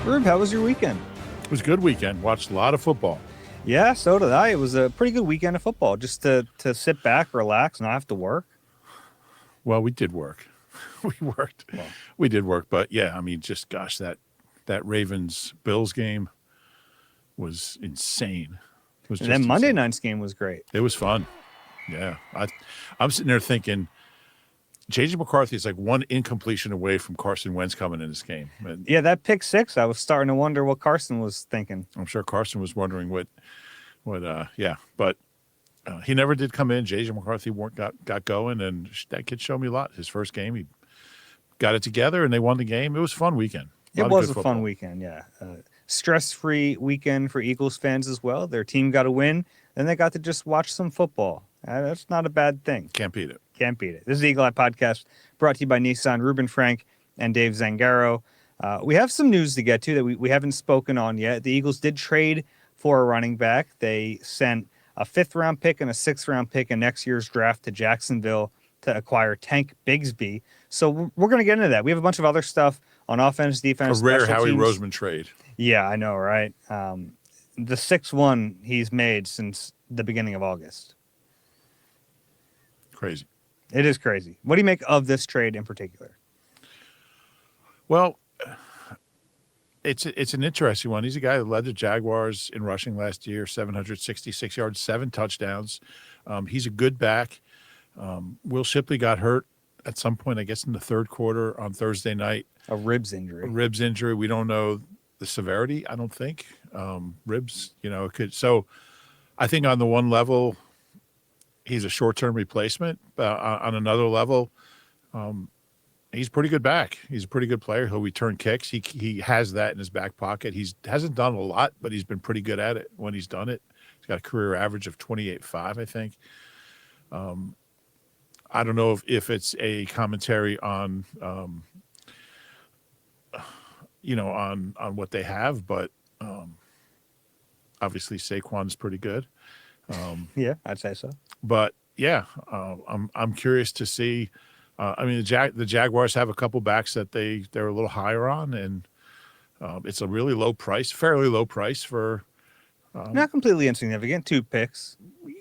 Rube, how was your weekend? It was a good weekend. Watched a lot of football. Yeah, so did I. It was a pretty good weekend of football, just to sit back, relax, not have to work. Well, we did work. We worked. Well. We did work, but yeah, I mean, just gosh, that Ravens Bills game was insane. It was And just then Monday insane. night's game was great. It was fun. Yeah, I'm sitting there thinking, J.J. McCarthy is like one incompletion away from Carson Wentz coming in this game. And Yeah, that pick six, I was starting to wonder what Carson was thinking. I'm sure Carson was wondering but he never did come in. J.J. McCarthy got going, and that kid showed me a lot. His first game, he got it together, and they won the game. It was a fun weekend. It was a fun weekend, yeah. Stress-free weekend for Eagles fans as well. Their team got a win, then they got to just watch some football. That's not a bad thing. Can't beat it. Can't beat it. This is the Eagle Eye Podcast, brought to you by Nissan, Reuben Frank, and Dave Zangaro. We have some news to get to that we haven't spoken on yet. The Eagles did trade for a running back. They sent a 5th-round pick and a 6th-round pick in next year's draft to Jacksonville to acquire Tank Bigbsy. So we're going to get into that. We have a bunch of other stuff on offense, defense, a rare special Howie teams. Roseman trade. Yeah, I know, right? The 6th one he's made since the beginning of August. Crazy. It is crazy. What do you make of this trade in particular? Well, it's an interesting one. He's a guy that led the Jaguars in rushing last year, 766 yards, 7 touchdowns. He's a good back. Will Shipley got hurt at some point, I guess, in the third quarter on Thursday night. A ribs injury. We don't know the severity, I don't think. Ribs, it could. So I think on the one level, he's a short-term replacement. On another level, he's a pretty good back. He's a pretty good player. He'll return kicks. He has that in his back pocket. He hasn't done a lot, but he's been pretty good at it when he's done it. He's got a career average of 28.5, I think. I don't know if it's a commentary on, on what they have, but obviously Saquon's pretty good. Yeah, I'd say so. But yeah, I'm curious to see. The Jaguars have a couple backs that they're a little higher on, and it's a really fairly low price for not completely insignificant. 2 picks,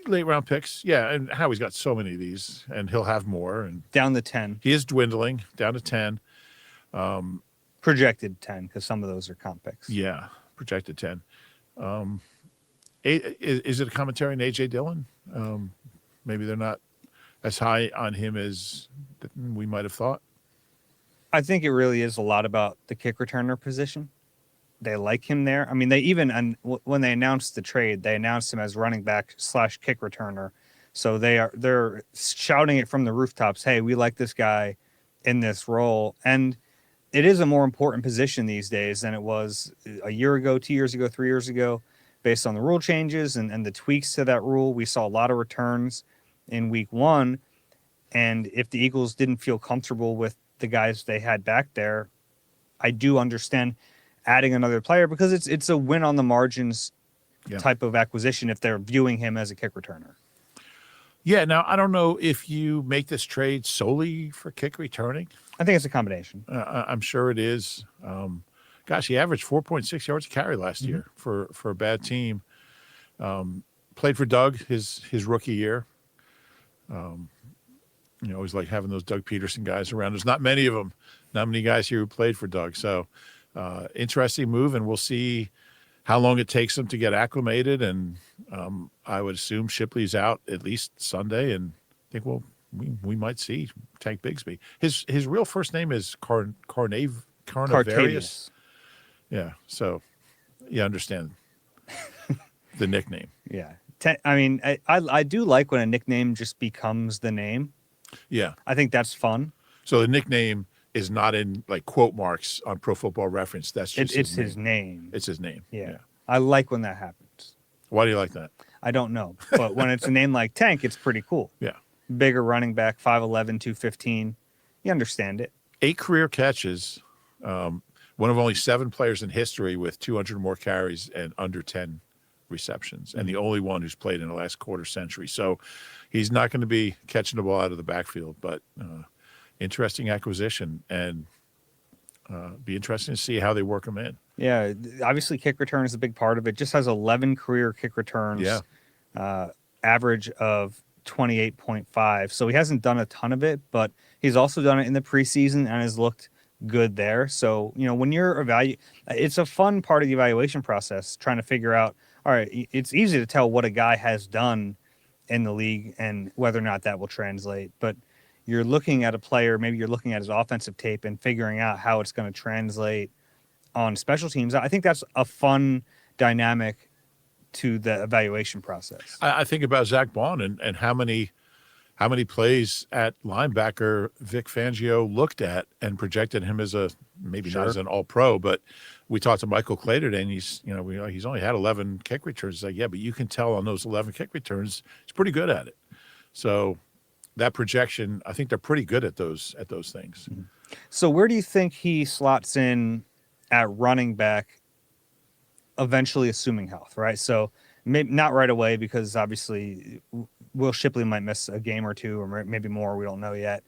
late round picks. Yeah, and Howie's got so many of these, and he'll have more. And down to 10. He is dwindling down to 10. Projected 10 because some of those are comp picks. Yeah, projected 10. Is it a commentary on A.J. Dillon? Maybe they're not as high on him as we might have thought. I think it really is a lot about the kick returner position. They like him there. I mean, when they announced the trade, they announced him as running back / kick returner. So they're shouting it from the rooftops. Hey, we like this guy in this role. And it is a more important position these days than it was a year ago, 2 years ago, 3 years ago, based on the rule changes and the tweaks to that rule. We saw a lot of returns in week 1. And if the Eagles didn't feel comfortable with the guys they had back there, I do understand adding another player because it's a win on the margins type of acquisition if they're viewing him as a kick returner. Yeah, now I don't know if you make this trade solely for kick returning. I think it's a combination. I'm sure it is. He averaged 4.6 yards a carry last year for a bad team. Played for Doug his rookie year. Always like having those Doug Peterson guys around. There's not many of them. Not many guys here who played for Doug. So interesting move, and we'll see how long it takes them to get acclimated. And I would assume Shipley's out at least Sunday, and I think we might see Tank Bigbsy. His real first name is Carnavarius. Yeah, so you understand the nickname. Yeah. I do like when a nickname just becomes the name. Yeah. I think that's fun. So the nickname is not in like quote marks on Pro Football Reference. That's just his name. It's his name. Yeah. I like when that happens. Why do you like that? I don't know. But when it's a name like Tank, it's pretty cool. Yeah. Bigger running back, 5'11", 215. You understand it. 8 career catches. One of only 7 players in history with 200 or more carries and under 10 receptions, and the only one who's played in the last quarter century. So he's not going to be catching the ball out of the backfield, but interesting acquisition, and be interesting to see how they work him in. Yeah, obviously kick return is a big part of it. Just has 11 career kick Yeah. returns, average of 28.5. So he hasn't done a ton of it, but he's also done it in the preseason and has looked good there. So, when you're it's a fun part of the evaluation process, trying to figure out, all right, it's easy to tell what a guy has done in the league and whether or not that will translate. But you're looking at a player, maybe you're looking at his offensive tape and figuring out how it's going to translate on special teams. I think that's a fun dynamic to the evaluation process. I think about Zach Bond and how many plays at linebacker Vic Fangio looked at and projected him as maybe not as an all-pro, but we talked to Michael Clay today, and he's only had 11 kick returns. Like, yeah, but you can tell on those 11 kick returns, he's pretty good at it. So that projection, I think they're pretty good at those things. Mm-hmm. So where do you think he slots in at running back, eventually assuming health, right? So maybe not right away, because obviously Will Shipley might miss a game or two, or maybe more. We don't know yet.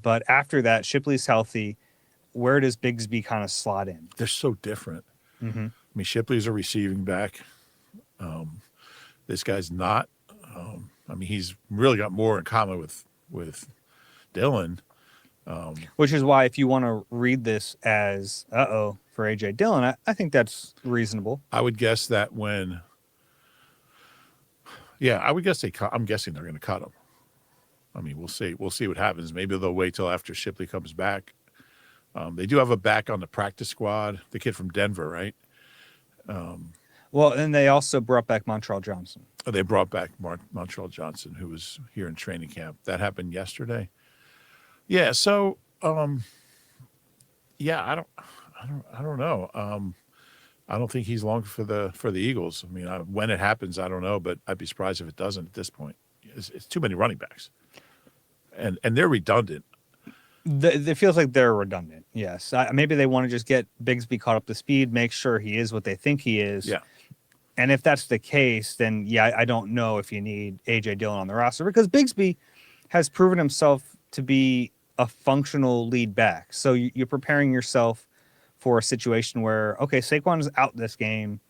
But after that, Shipley's healthy. Where does Bigsby kind of slot in? They're so different. Mm-hmm. I mean, Shipley's a receiving back. This guy's not. He's really got more in common with Dylan. Which is why, if you want to read this as for A.J. Dillon, I think that's reasonable. I would guess that I'm guessing they're going to cut him. I mean, we'll see. We'll see what happens. Maybe they'll wait till after Shipley comes back. They do have a back on the practice squad, the kid from Denver, right? Well, and they also brought back Montreal Johnson. They brought back Montreal Johnson, who was here in training camp. That happened yesterday. Yeah. So, I don't know. I don't think he's long for the Eagles. I mean, when it happens, I don't know, but I'd be surprised if it doesn't at this point. It's too many running backs, and they're redundant. It feels like they're redundant. Yes, maybe they want to just get Bigsby caught up to speed, make sure he is what they think he is. Yeah. And if that's the case, then I don't know if you need A.J. Dillon on the roster, because Bigsby has proven himself to be a functional lead back. So you're preparing yourself for a situation where, okay, Saquon's out this game.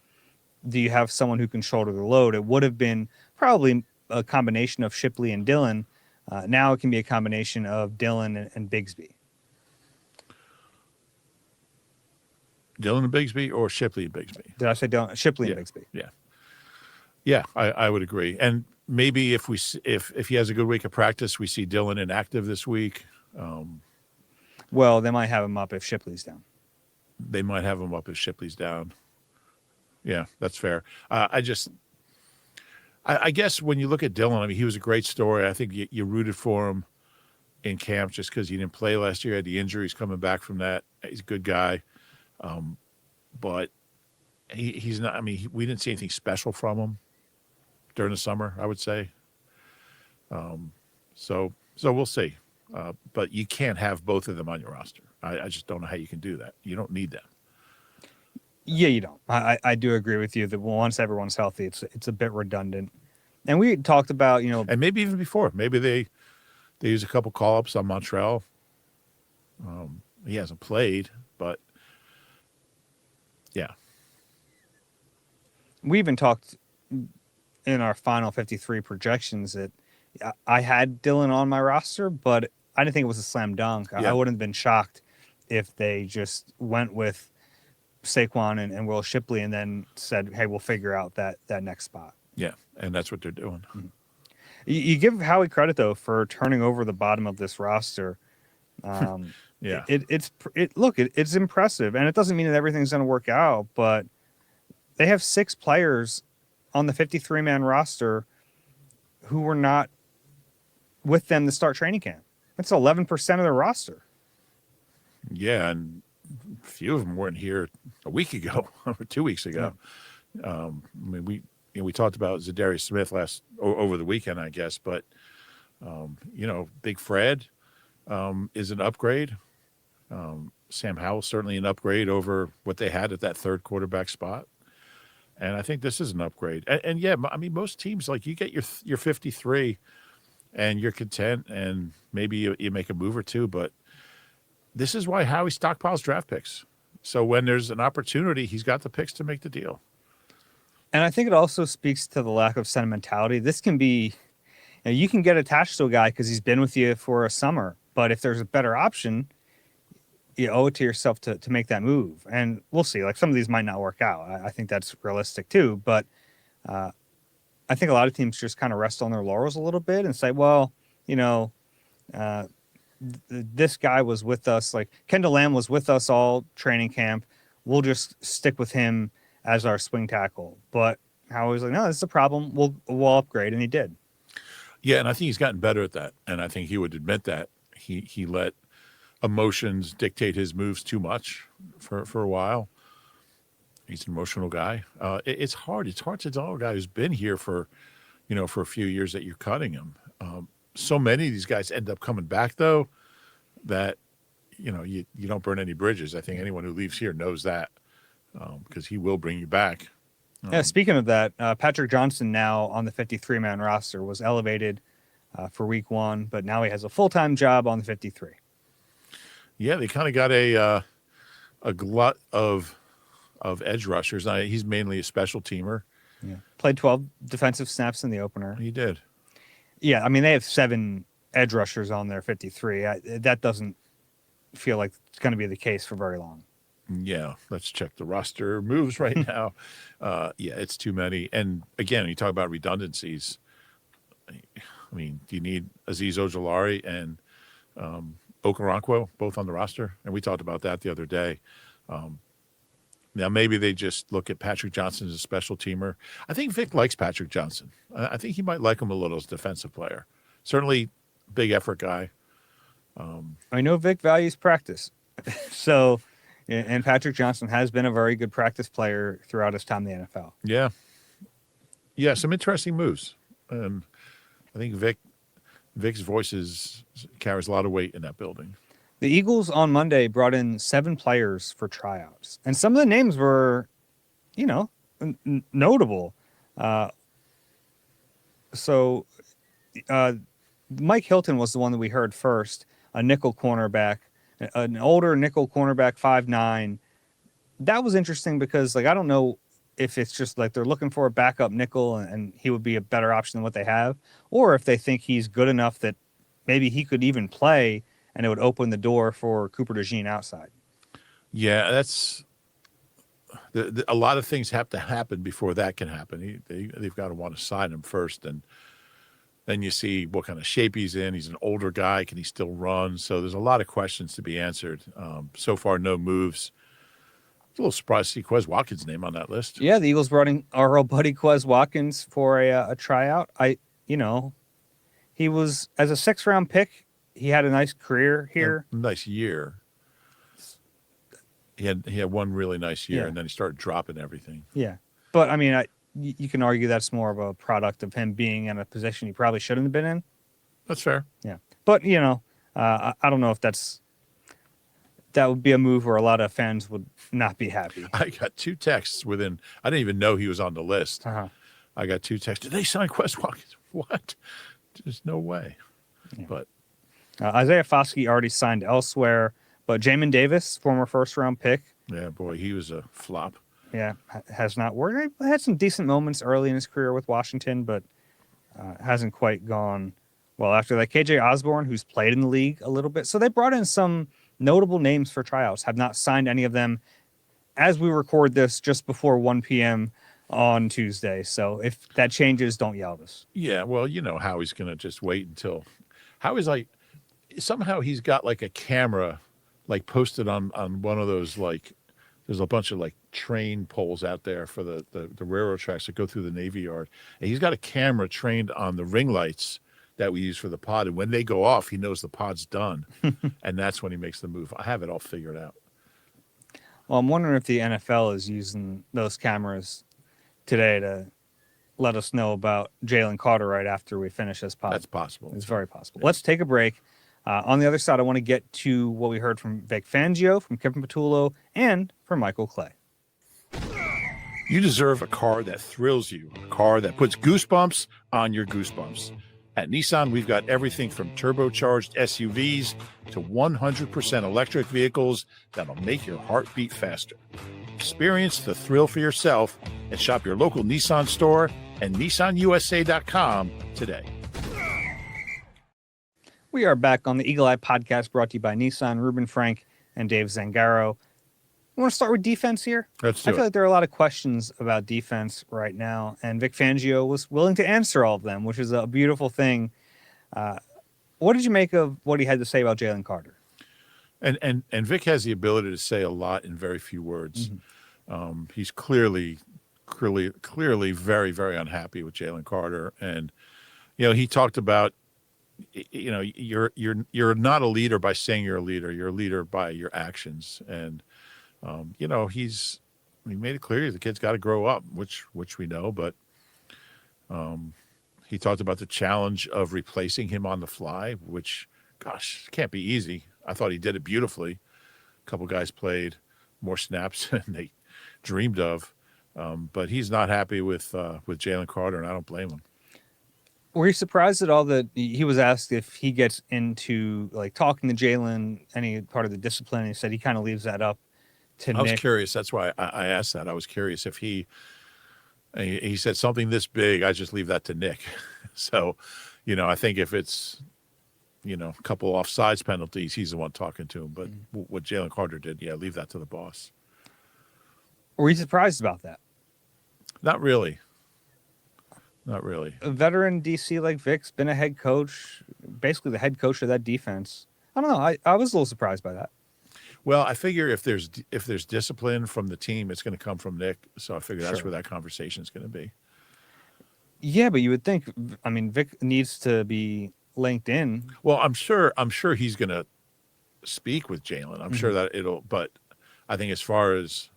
Do you have someone who can shoulder the load? It would have been probably a combination of Shipley and Dillon. Now it can be a combination of Dillon and Bigsby. Dillon and Bigsby, or Shipley and Bigsby? Did I say Dillon? Shipley and Bigsby. Yeah. Yeah, I would agree. And maybe if he has a good week of practice, we see Dillon inactive this week. Well, they might have him up if Shipley's down. They might have him up if Shipley's down. Yeah, that's fair. I guess when you look at Dillon, I mean, he was a great story. I think you rooted for him in camp just because he didn't play last year. He had the injuries coming back from that. He's a good guy. But he's not, I mean, we didn't see anything special from him during the summer, I would say. So we'll see. But you can't have both of them on your roster. I just don't know how you can do that. You don't need them. Yeah, you don't. I do agree with you that once everyone's healthy, it's a bit redundant. And we talked about, and maybe even before, maybe they use a couple call-ups on Montreal. He hasn't played, but yeah. We even talked in our final 53 projections that I had Dillon on my roster, but I didn't think it was a slam dunk. Yeah. I wouldn't have been shocked if they just went with Saquon and Will Shipley and then said, hey, we'll figure out that next spot. Yeah, and that's what they're doing. Mm-hmm. You give Howie credit, though, for turning over the bottom of this roster. Yeah, it's impressive, and it doesn't mean that everything's going to work out, but they have 6 players on the 53-man roster who were not with them to start training camp. That's 11% of their roster. Yeah, and a few of them weren't here a week ago or 2 weeks ago. Yeah. I mean, we talked about Zadarius Smith over the weekend, I guess, but Big Fred is an upgrade. Sam Howell's certainly an upgrade over what they had at that third quarterback spot. And I think this is an upgrade. And yeah, I mean, most teams, like, you get your 53 and you're content, and maybe you make a move or two, but this is why Howie stockpiles draft picks. So when there's an opportunity, he's got the picks to make the deal. And I think it also speaks to the lack of sentimentality. This can be, you can get attached to a guy because he's been with you for a summer, but if there's a better option, you owe it to yourself to make that move. And we'll see. Like some of these might not work out. I think that's realistic too. But I think a lot of teams just kind of rest on their laurels a little bit and say, well, this guy was with us. Like Kendall Lamb was with us all training camp. We'll just stick with him as our swing tackle. But Howie was like, no, this is a problem. We'll upgrade. And he did. Yeah, and I think he's gotten better at that. And I think he would admit that he let emotions dictate his moves too much for a while. He's an emotional guy. It's hard. It's hard to tell a guy who's been here for a few years that you're cutting him. So many of these guys end up coming back though, that you don't burn any bridges. I think anyone who leaves here knows that because he will bring you back. Yeah. Speaking of that, Patrick Johnson now on the 53-man roster was elevated for week 1, but now he has a full-time job on the 53. Yeah, they kind of got a glut of edge rushers. He's mainly a special teamer. Yeah. Played 12 defensive snaps in the opener. He did. Yeah, I mean, they have 7 edge rushers on their 53. That doesn't feel like it's going to be the case for very long. Yeah, let's check the roster moves right now. Yeah, it's too many. And again, you talk about redundancies. I mean, do you need Azeez Ojulari and Okoronkwo both on the roster? And we talked about that the other day. Now, maybe they just look at Patrick Johnson as a special teamer. I think Vic likes Patrick Johnson. I think he might like him a little as a defensive player. Certainly big effort guy. I know Vic values practice. So, and Patrick Johnson has been a very good practice player throughout his time in the NFL. Yeah. Yeah, some interesting moves. I think Vic's voice carries a lot of weight in that building. The Eagles on Monday brought in 7 players for tryouts, and some of the names were, notable. So Mike Hilton was the one that we heard first, a nickel cornerback, an older nickel cornerback, 5'9". That was interesting because, I don't know if it's just like they're looking for a backup nickel and he would be a better option than what they have, or if they think he's good enough that maybe he could even play and it would open the door for Cooper DeJean outside. Yeah, that's a lot of things have to happen before that can happen. They've got to want to sign him first, and then you see what kind of shape he's in. He's an older guy. Can he still run? So there's a lot of questions to be answered. So far, no moves. A little surprised to see Quez Watkins' name on that list. Yeah, the Eagles brought in our old buddy Quez Watkins for a tryout. He was, as a 6th-round pick, he had a nice career here. A nice year. He had one really nice year, and then he started dropping everything. Yeah. But, I mean, you can argue that's more of a product of him being in a position he probably shouldn't have been in. That's fair. Yeah. But, I don't know if that would be a move where a lot of fans would not be happy. I got 2 texts I didn't even know he was on the list. Uh-huh. I got 2 texts. Did they sign Quez Watkins? What? There's no way. Yeah. But Isaiah Foskey already signed elsewhere, but Jamin Davis, former 1st-round pick. Yeah, boy, he was a flop. Yeah, has not worked. He had some decent moments early in his career with Washington, but hasn't quite gone well after that. KJ Osborne, who's played in the league a little bit. So they brought in some notable names for tryouts, have not signed any of them as we record this just before 1 p.m. on Tuesday. So if that changes, don't yell at us. Yeah, well, Howie's going to just wait until Howie's somehow he's got a camera posted on one of those there's a bunch of train poles out there for the railroad tracks that go through the Navy Yard. And he's got a camera trained on the ring lights that we use for the pod. And when they go off, he knows the pod's done. And that's when he makes the move. I have it all figured out. Well, I'm wondering if the NFL is using those cameras today to let us know about Jalen Carter right after we finish this pod. That's possible. It's very possible. Yeah. Let's take a break. On the other side, I want to get to what we heard from Vic Fangio, from Kevin Patullo, and from Michael Clay. You deserve a car that thrills you, a car that puts goosebumps on your goosebumps. At Nissan, we've got everything from turbocharged SUVs to 100% electric vehicles that'll make your heart beat faster. Experience the thrill for yourself and shop your local Nissan store and nissanusa.com today. We are back on the Eagle Eye Podcast, brought to you by Nissan, Reuben Frank, and Dave Zangaro. I want to start with defense here. Let's do I feel it. like there are a lot of questions about defense right now, and Vic Fangio was willing to answer all of them, which is a beautiful thing. What did you make of what he had to say about Jalen Carter? And Vic has the ability to say a lot in very few words. He's clearly very, very unhappy with Jalen Carter, and he talked about you're not a leader by saying you're a leader. You're a leader by your actions, and he made it clear the kid's got to grow up, which we know, but he talked about the challenge of replacing him on the fly, which, gosh, can't be easy. I thought he did it beautifully. A couple guys played more snaps than they dreamed of, but he's not happy with Jalen Carter, and I don't blame him. Were you surprised at all that he was asked if he gets into like talking to Jaylen, any part of the discipline? He said he kind of leaves that up to I was Nick. curious. That's why I asked that. I was curious if he said something this big, I just leave that to Nick. So, I think if it's, a couple offsides penalties, he's the one talking to him. But what Jalen Carter did, leave that to the boss. Were you surprised about that? Not really. Not really. A veteran DC like Vic's been a head coach, basically the head coach of that defense. I don't know. I was a little surprised by that. Well, I figure if there's discipline from the team, it's going to come from Nick. So I figure that's Sure. where that conversation is going to be. Yeah, but you would think, Vic needs to be linked in. Well, I'm sure he's going to speak with Jaylen. I'm sure that but I think as far as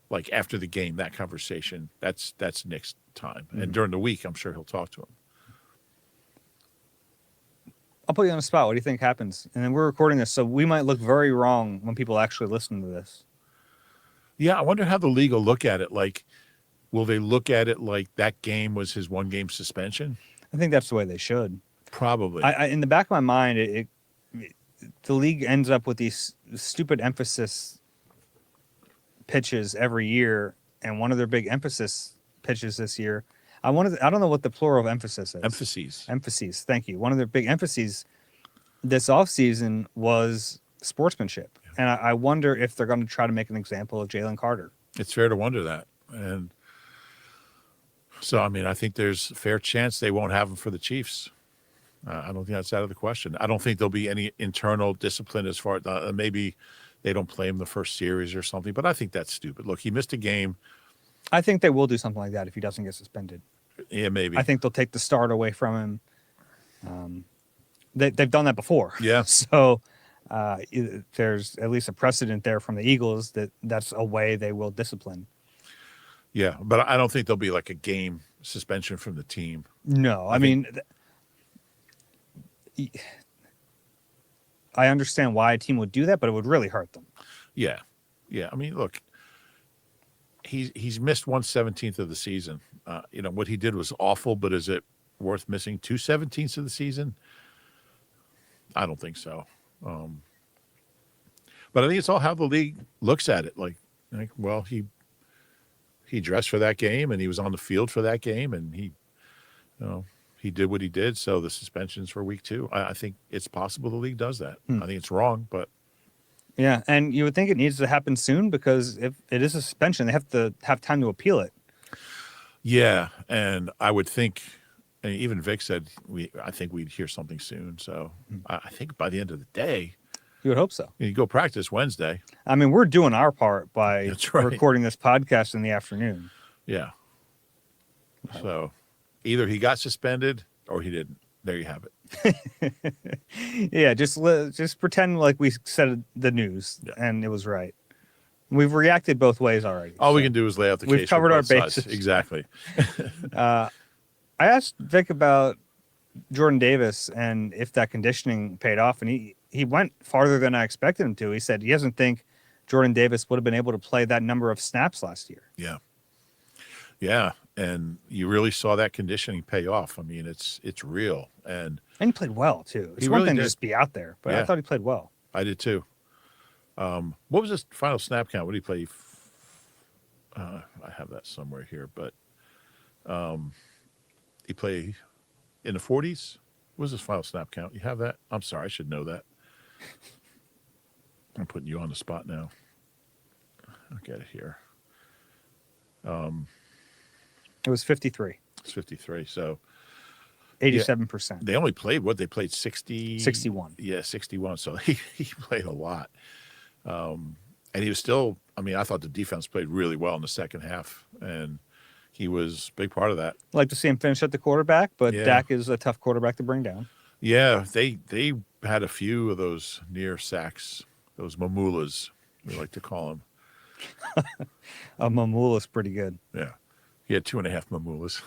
like after the game, that conversation, that's Nick's time. And during the week, I'm sure he'll talk to him. I'll put you on the spot. What do you think happens? And then we're recording this, so we might look very wrong when people actually listen to this. Yeah, I wonder how the league will look at it. Like, will they look at it like that game was his one-game suspension? I think that's the way they should. Probably. In the back of my mind, the league ends up with these stupid emphasis pitches every year, and one of their big emphasis pitches this year, I don't know what the plural of emphasis is. Emphases. Thank you. One of their big emphases this offseason was sportsmanship. Yeah. And I wonder if they're going to try to make an example of Jalen Carter. It's fair to wonder that. And so, I think there's a fair chance they won't have him for the Chiefs. I don't think that's out of the question. I don't think there'll be any internal discipline as far as maybe they don't play him the first series or something, but I think that's stupid. Look, he missed a game. I think they will do something like that if he doesn't get suspended. Yeah, maybe. I think they'll take the start away from him. They've done that before. Yeah. So there's at least a precedent there from the Eagles that's a way they will discipline. Yeah, but I don't think there'll be like a game suspension from the team. No, I understand why a team would do that, but it would really hurt them. Yeah. Look, he's missed 1/17 of the season. What he did was awful, but is it worth missing 2/17 of the season? I don't think so. But I think it's all how the league looks at it. Like, well, he dressed for that game and he was on the field for that game and he did what he did. So the suspension's for week 2. I think it's possible the league does that. I think it's wrong, but. Yeah, and you would think it needs to happen soon because if it is a suspension, they have to have time to appeal it. Yeah, and I would think, and even Vic said, I think we'd hear something soon. So I think by the end of the day. You would hope so. You go practice Wednesday. We're doing our part by right. recording this podcast in the afternoon. Yeah. So either he got suspended or he didn't. There you have it. Yeah, just pretend like we said the news and it was right. We've reacted both ways already. All we can do is lay out the case. We've covered our bases. bases. Exactly. I asked Vic about Jordan Davis and if that conditioning paid off, and he went farther than I expected him to. He said he doesn't think Jordan Davis would have been able to play that number of snaps last year. Yeah. Yeah. and you really saw that conditioning pay off. I mean, it's real, and he played well too. It's He one really thing to did. just be out there, but I Yeah. thought he played well. I did too. What was his final snap count? What did he play? I have that somewhere here, but he played in the 40s. What was his final snap count? You have that? I'm sorry, I should know that. I'm putting you on the spot now. I'll get it here. It was 53, It's 53. So 87%, they only played what? They played 60? 61. Yeah, 61. So he played a lot. And he was still, I mean, I thought the defense played really well in the second half, and he was a big part of that. I'd like to see him finish at the quarterback, but Yeah. Dak is a tough quarterback to bring down. Yeah, they had a few of those near sacks, those mamulas, we like to call them. Mamula's pretty good. Yeah. He had 2.5 mamulas.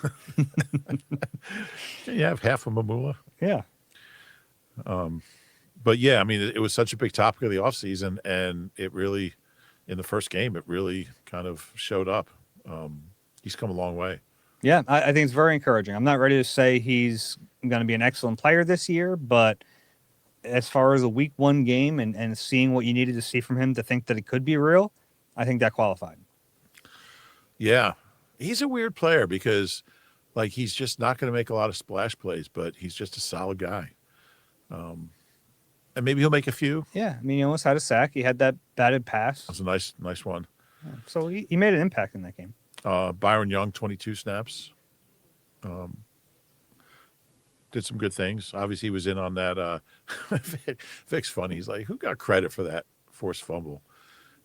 Can you have half a mamula? Yeah. But yeah, I mean, it was such a big topic of the offseason, and it really, in the first game, it really kind of showed up. He's come a long way. Yeah, I think it's very encouraging. I'm not ready to say he's going to be an excellent player this year, but as far as a week one game and seeing what you needed to see from him to think that it could be real, I think that qualified. Yeah. He's a weird player because, like, he's just not going to make a lot of splash plays, but he's just a solid guy. And maybe he'll make a few. Yeah, I mean, he almost had a sack. He had that batted pass. That's a nice one. So he made an impact in that game. Byron Young, 22 snaps. Did some good things. Obviously, he was in on that. Vic's funny. He's like, who got credit for that forced fumble?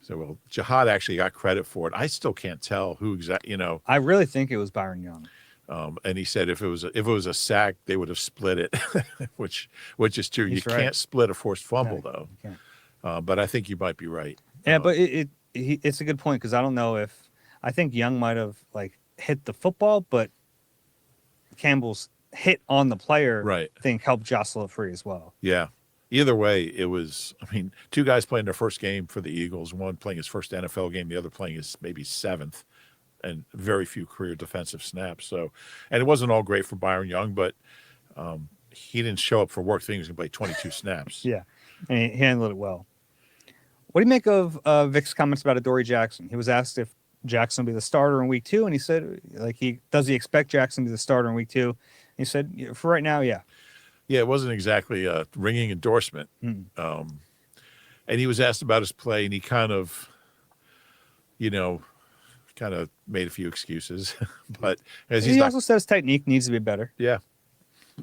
So, well, Jihad actually got credit for it. I still can't tell who exactly, I really think it was Byron Young. And he said if it was a sack, they would have split it, which is true. He's you right. can't split a forced fumble, No, though. you can't. But I think you might be right. Yeah, but it's a good point because I don't know if I think Young might have like hit the football, but Campbell's hit on the player Right. thing helped jostle it free as well. Yeah. Either way, it was, I mean, two guys playing their first game for the Eagles, one playing his first NFL game, the other playing his maybe seventh, and very few career defensive snaps. So, and it wasn't all great for Byron Young, but he didn't show up for work thinking he was going to play 22 snaps. Yeah, and he handled it well. What do you make of Vic's comments about Adoree Jackson? He was asked if Jackson will be the starter in week 2, and he said, like, does he expect Jackson to be the starter in week 2? And he said, yeah, for right now, yeah. Yeah, it wasn't exactly a ringing endorsement. And he was asked about his play, and he kind of made a few excuses. But as He also said his technique needs to be better. yeah,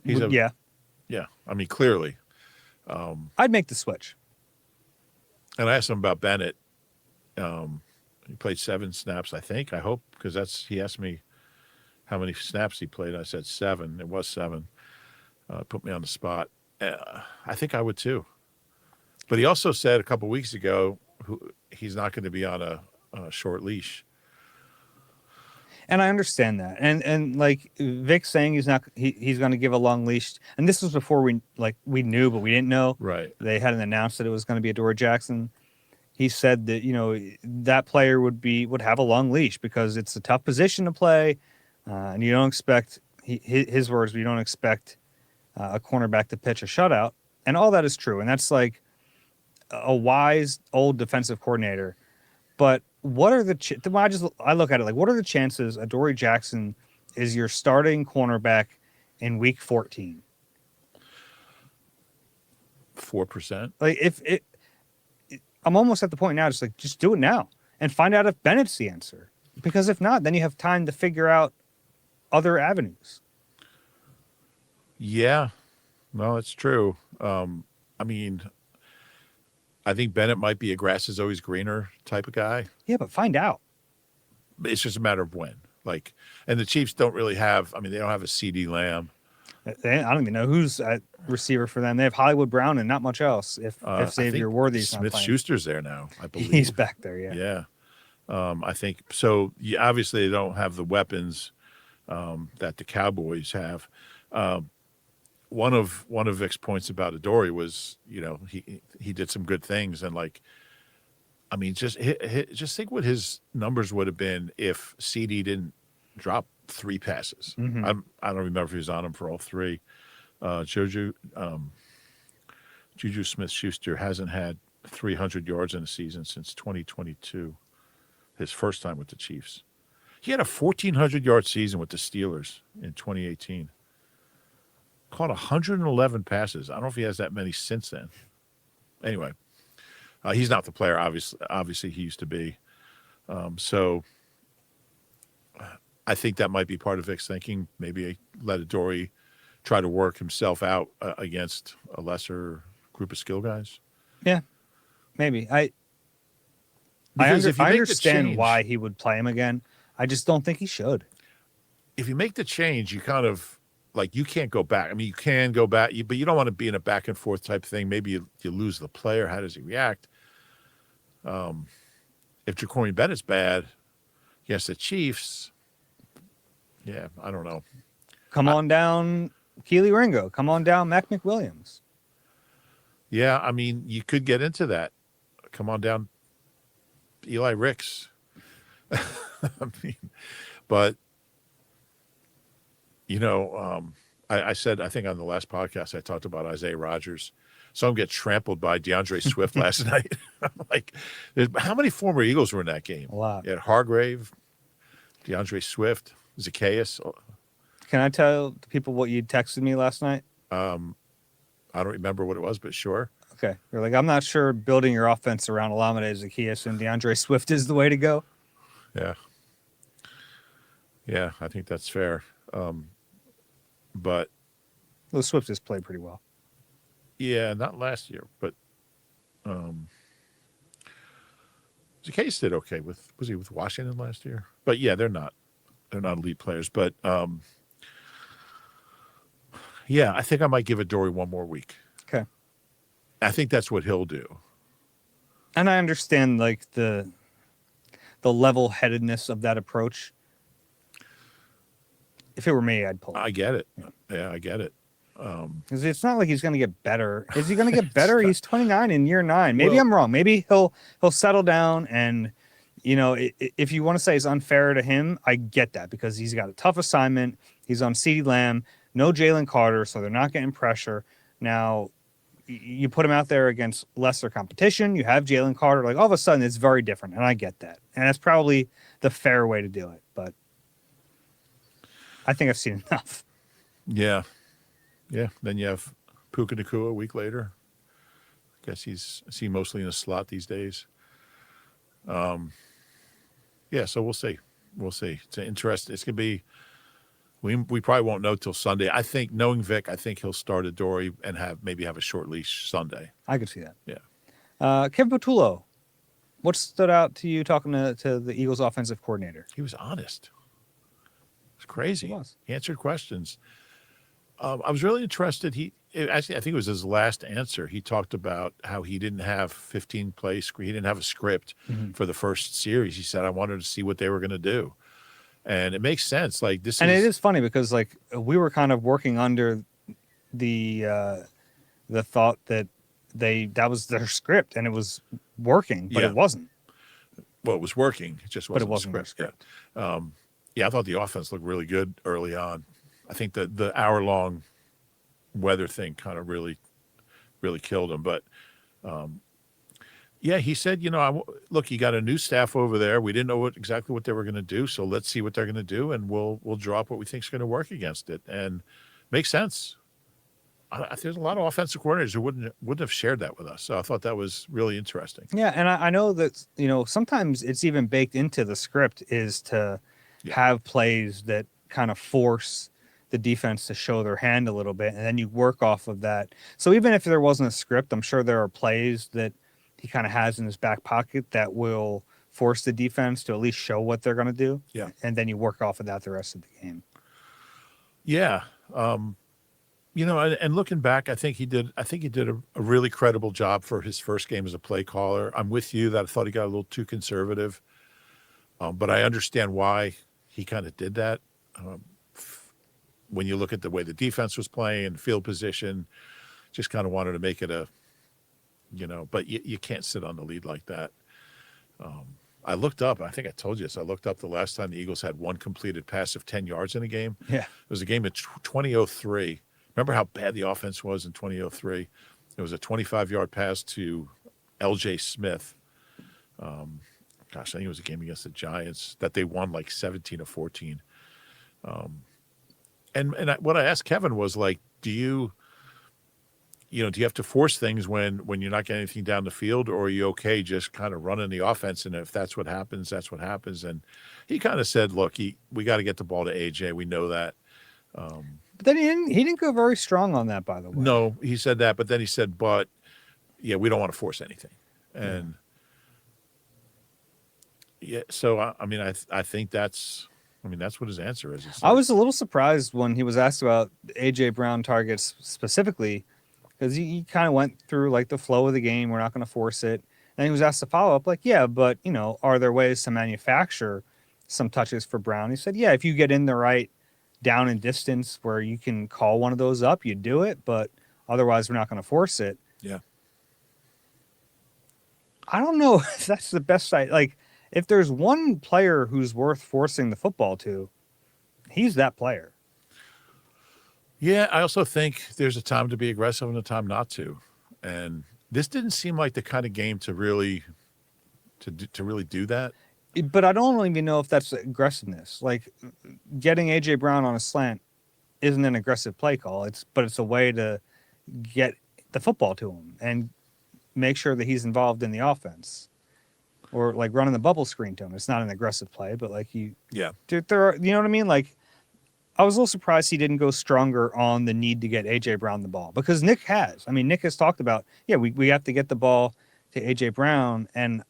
Yeah, I mean, clearly. I'd make the switch. And I asked him about Bennett. He played 7 snaps, I think. I hope, because he asked me how many snaps he played. I said 7. It was 7. Put me on the spot. I think I would too. But he also said a couple weeks ago he's not going to be on a short leash. And I understand that. And like Vic saying he's going to give a long leash. And this was before we knew, but we didn't know. Right. They hadn't announced that it was going to be Adoree Jackson. He said that, that player would have a long leash because it's a tough position to play. And you don't expect, his words, you don't expect a cornerback to pitch a shutout. And all that is true. And that's like a wise old defensive coordinator. But what are I look at it like, what are the chances Adoree Jackson is your starting cornerback in week 14? 4%. Like I'm almost at the point now, just do it now and find out if Bennett's the answer. Because if not, then you have time to figure out other avenues. Yeah, no, it's true. I mean, I think Bennett might be a grass is always greener type of guy. Yeah, but find out. It's just a matter of when. And the Chiefs don't really have, they don't have a CD Lamb. I don't even know who's at receiver for them. They have Hollywood Brown and not much else. If Xavier Worthy's not playing. Smith-Schuster's there now, I believe. He's back there, yeah. Yeah. I think so. Yeah, obviously, they don't have the weapons that the Cowboys have. One of Vic's points about Adoree was, he did some good things, and just think what his numbers would have been if CD didn't drop 3 passes. Mm-hmm. I don't remember if he was on him for all 3. Juju Smith-Schuster hasn't had 300 yards in a season since 2022, his first time with the Chiefs. He had a 1,400-yard season with the Steelers in 2018. Caught 111 passes. I don't know if he has that many since then. Anyway, he's not the player, obviously he used to be. So I think that might be part of Vic's thinking. Maybe let Adoree' try to work himself out against a lesser group of skill guys. Yeah, maybe. I understand why he would play him again. I just don't think he should. If you make the change, you kind of like, you can't go back. I mean, you can go back, but you don't want to be in a back and forth type thing. Maybe you lose the player. How does he react? If Jacory Bennett's bad against the Chiefs, yeah, I don't know. Come on down, Keely Ringo. Come on down, Mac McWilliams. Yeah, I mean, you could get into that. Come on down, Eli Ricks. I mean, but I said, I think on the last podcast I talked about Isaiah Rodgers. Saw him get trampled by DeAndre Swift last night. I'm like, how many former Eagles were in that game? A lot. You had Hargrave, DeAndre Swift, Zacchaeus. Can I tell the people what you texted me last night? I don't remember what it was, but sure. Okay. You're like, I'm not sure building your offense around Olamide Zacchaeus and DeAndre Swift is the way to go. Yeah. Yeah, I think that's fair. But Well, Swift has played pretty well. yeah, not last year, but Zacchaeus did okay was he with Washington last year? But yeah, they're not elite players. But yeah, I think I might give Adoree' one more week. Okay. I think that's what he'll do. And I understand like the level-headedness of that approach. If it were me, I'd pull it. I get it. Yeah, I get it. Because it's not like he's going to get better. Is he going to get better? He's 29 in year 9. Maybe Well, I'm wrong. Maybe he'll settle down. And if you want to say it's unfair to him, I get that because he's got a tough assignment. He's on CeeDee Lamb, no Jalen Carter, so they're not getting pressure. Now, you put him out there against lesser competition. You have Jalen Carter. Like all of a sudden, it's very different, and I get that. And that's probably the fair way to do it. But I think I've seen enough. Yeah. Yeah. Then you have Puka Nacua a week later. I guess he's seen mostly in a slot these days. Yeah, so we'll see. We'll see. It's interesting. It's going to be, we probably won't know till Sunday. I think, knowing Vic, I think he'll start Adoree' and maybe have a short leash Sunday. I could see that. Yeah. Kevin Patullo, what stood out to you talking to the Eagles offensive coordinator? He was honest. It's crazy. He was. He answered questions. I was really interested. Actually, I think it was his last answer. He talked about how he didn't have 15 play script. He didn't have a script for the first series. He said, I wanted to see what they were going to do. And it makes sense. Like this, and it is funny because like we were kind of working under the thought that that was their script and it was working, but it wasn't. Well, it was working. It just wasn't. But it wasn't the script. Yeah, I thought the offense looked really good early on. I think that the hour-long weather thing kind of really killed him. But, yeah, he said, look, you got a new staff over there. We didn't know exactly what they were going to do, so let's see what they're going to do, and we'll draw up what we think is going to work against it. And makes sense. There's a lot of offensive coordinators who wouldn't have shared that with us. So I thought that was really interesting. Yeah, and I know that, sometimes it's even baked into the script is to have plays that kind of force the defense to show their hand a little bit, and then you work off of that. So even if there wasn't a script, I'm sure there are plays that he kind of has in his back pocket that will force the defense to at least show what they're going to do. Yeah. And then you work off of that the rest of the game. Yeah. And looking back, I think he did a really credible job for his first game as a play caller. I'm with you that I thought he got a little too conservative, but I understand why he kind of did that. When you look at the way the defense was playing, field position, just kind of wanted to make it but you can't sit on the lead like that. I looked up. I think I told you this. I looked up the last time the Eagles had one completed pass of 10 yards in a game. Yeah. It was a game in 2003. Remember how bad the offense was in 2003? It was a 25-yard pass to L.J. Smith. I think it was a game against the Giants that they won like 17-14. What I asked Kevin was like, do you have to force things when you're not getting anything down the field, or are you okay just kind of running the offense? And if that's what happens, that's what happens. And he kind of said, look, we got to get the ball to AJ. We know that. But then he didn't go very strong on that, by the way. No, he said that, but then he said, but yeah, we don't want to force anything. And so I think that's what his answer is. I was a little surprised when he was asked about AJ Brown targets specifically, because he kind of went through like the flow of the game. We're not going to force it. And he was asked to follow up, like, yeah, but are there ways to manufacture some touches for Brown? He said, yeah, if you get in the right down and distance where you can call one of those up, you do it, but otherwise we're not going to force it. Yeah. I don't know if that's the best side. Like, if there's one player who's worth forcing the football to, he's that player. Yeah, I also think there's a time to be aggressive and a time not to. And this didn't seem like the kind of game to really do that. But I don't even know if that's aggressiveness. Like, getting AJ Brown on a slant isn't an aggressive play call. But it's a way to get the football to him and make sure that he's involved in the offense. Or like running the bubble screen to him. It's not an aggressive play, but like you know what I mean? Like, I was a little surprised he didn't go stronger on the need to get AJ Brown the ball, because Nick has. I mean, Nick has talked about, we have to get the ball to AJ Brown, and